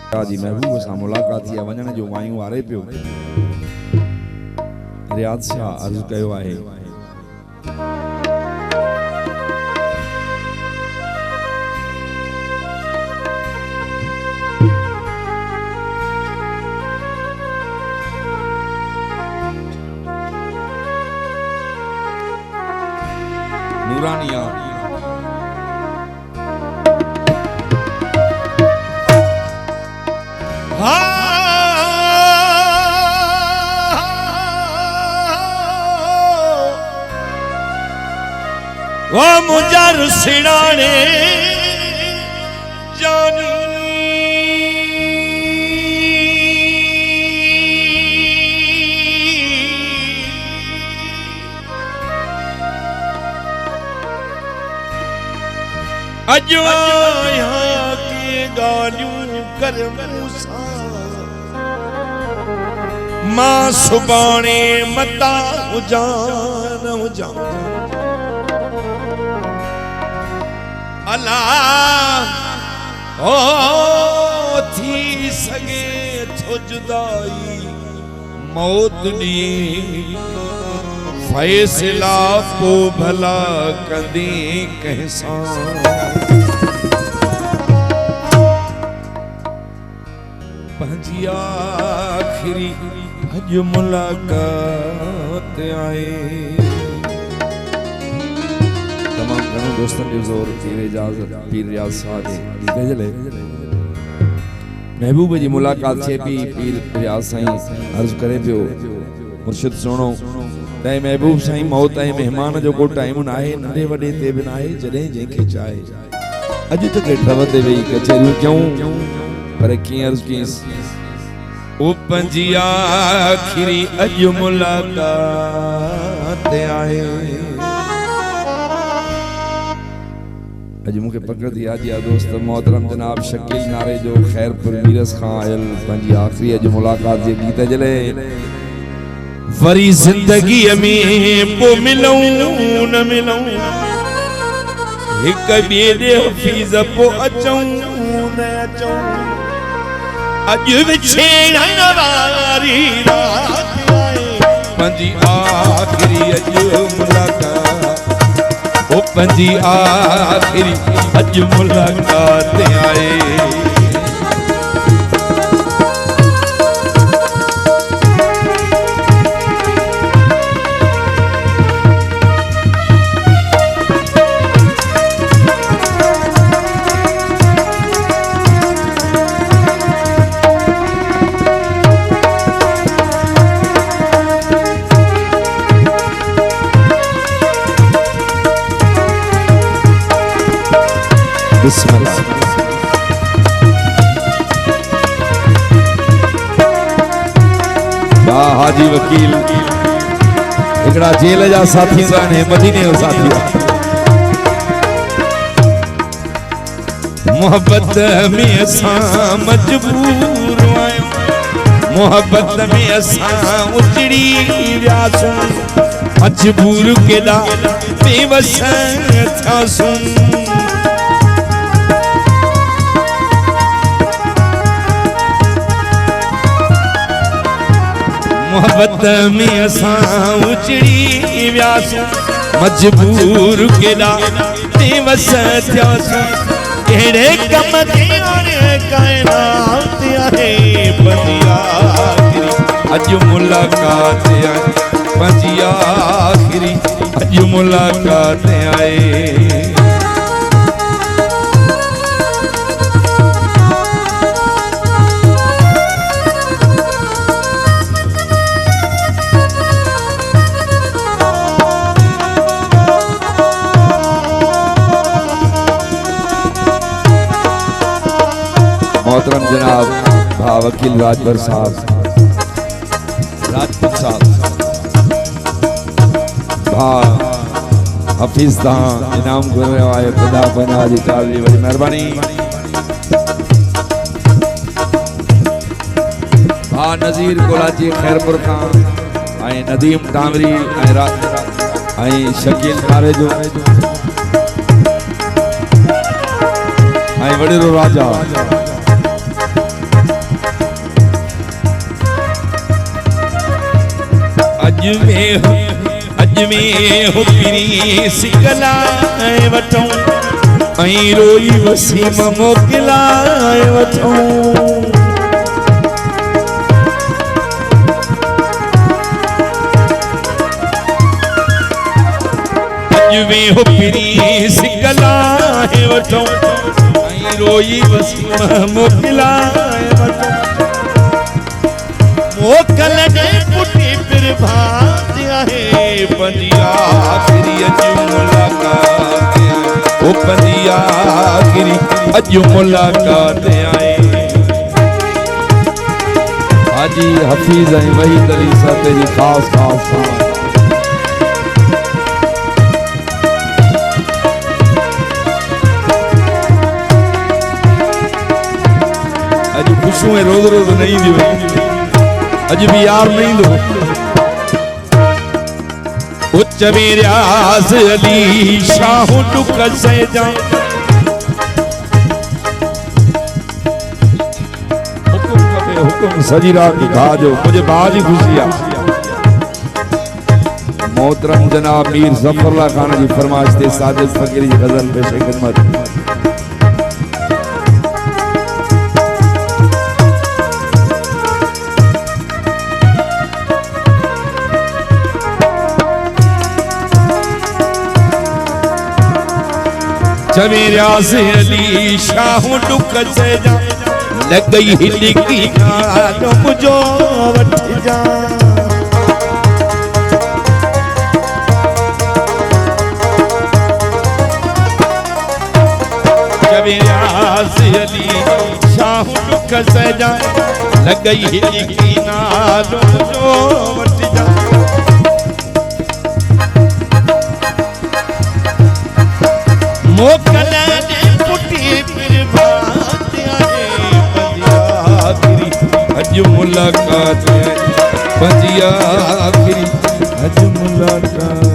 जी महबूब सां मुलाक़ात थी वञण जो वायूं वारे पियो। रियाज़ शाह अर्ज़ कयो आहे नूरानिया वो मुझर सिणाने जानी अजो यहाँ की गालियों कर मूसा मां सुबाने मता हुजान हुजान अल्लाह ओ थी सगे थो जुदाई मौत दी फैसला को भला कंदी कहसा पंजी आखिरी अज मुलाकात आए तमाम घणो दोस्तन जो ज़ोर पीर इजाज़त पीर रियाज़ शाह जी गजल महबूब जी मुलाकात छे पी पीर रियाज़ साईं अर्ज़ करे पियो मुर्शिद सुनो तै महबूब साईं मौत ऐं मेहमान जो को टाइम नाहे नंढे वॾे ते बि नाहे जॾहिं जंहिंखे चाहे अॼु त के ठव ते वेही कचहरियूं कयूं पर कीअं अर्ज़ कयसि ओ पंजी आखिरी अॼु मुलाकात आहे अॼु मूंखे पकड़ थी यादि आहे दोस्त मोहतरम जनाब शकील नारे जो खैरपुर मीरस खां आयल पंहिंजी आख़िरी अॼु मुलाक़ात जे गीत जले वरी ज़िंदगी में पो मिलूं न मिलूं हिक ॿिए ॾे हफ़ीज़ पो अचूं न अचूं अॼु विछेड़ण वारी रात आहे पंहिंजी आख़िरी अॼु मुलाक़ात ओ पंजी आखिरी अज मुलाकात आए हाजी वकील एकड़ा जेल जा साथी ने मदीने जो साथी मोहब्बत में असा मजबूर आयो मोहब्बत में असा उचड़ी व्यासू मजबूर केदा बेवस थासू मोहब्बत में असा उचड़ी व्यास मजबूर केदा बेवस थियासू केड़े कम ते कायनात आहे पंजी आखिरी अज मुलाकात आहे पंजी आखिरी अज मुलाकात आहे मोहतरम जनाब भा वकील राजभर साहब राजपूत साहब भा हफीज तहां इनाम गुज़रियो आहे ख़ुदा पनाह जी ताली वॾी महिरबानी भा नज़ीर कोलाची खैरपुर खां ऐं नदीम डांवरी ऐं शकील नारे जो ऐं वॾेरो राजा में हो पिरी सिकलाए वठूं ऐं रोई वसीम मोकिलाए वठूं में हो पिरी सिकलाए वठूं ऐं रोई वसीम मोकिलाए वठूं मोकल जे पुटी फिर भात आहे पंजिया आखिरी अजु मुलाकात ओ पंजिया आखिरी अजु मुलाकात आए हाजी हफीज ऐं वहीद अली साहब जी खास खास अज खुशू है रोज रोज नहीं दी अज भी यार नहीं दो उच्च मेराज अली शाह दुख से जा हुक्म सजीरा की खाजो मुझे बाजी खुशिया मोहतरम जनाब मीर जफरल्ला खान जी फरमाइश थे साजिद फकीर जी गजल पेश खिदमत सवेरा से अली शाह दुख से जा लग गई हिलकी गालो मुझो वठ जा सवेरा से अली शाह दुख से जा लग गई हिलकी गालो मुझो वठ जा मोकल ने पुटी फिर बात आए पंजिया आखिरी अज मुलाकात है पंजिया आखिरी अज मुलाकात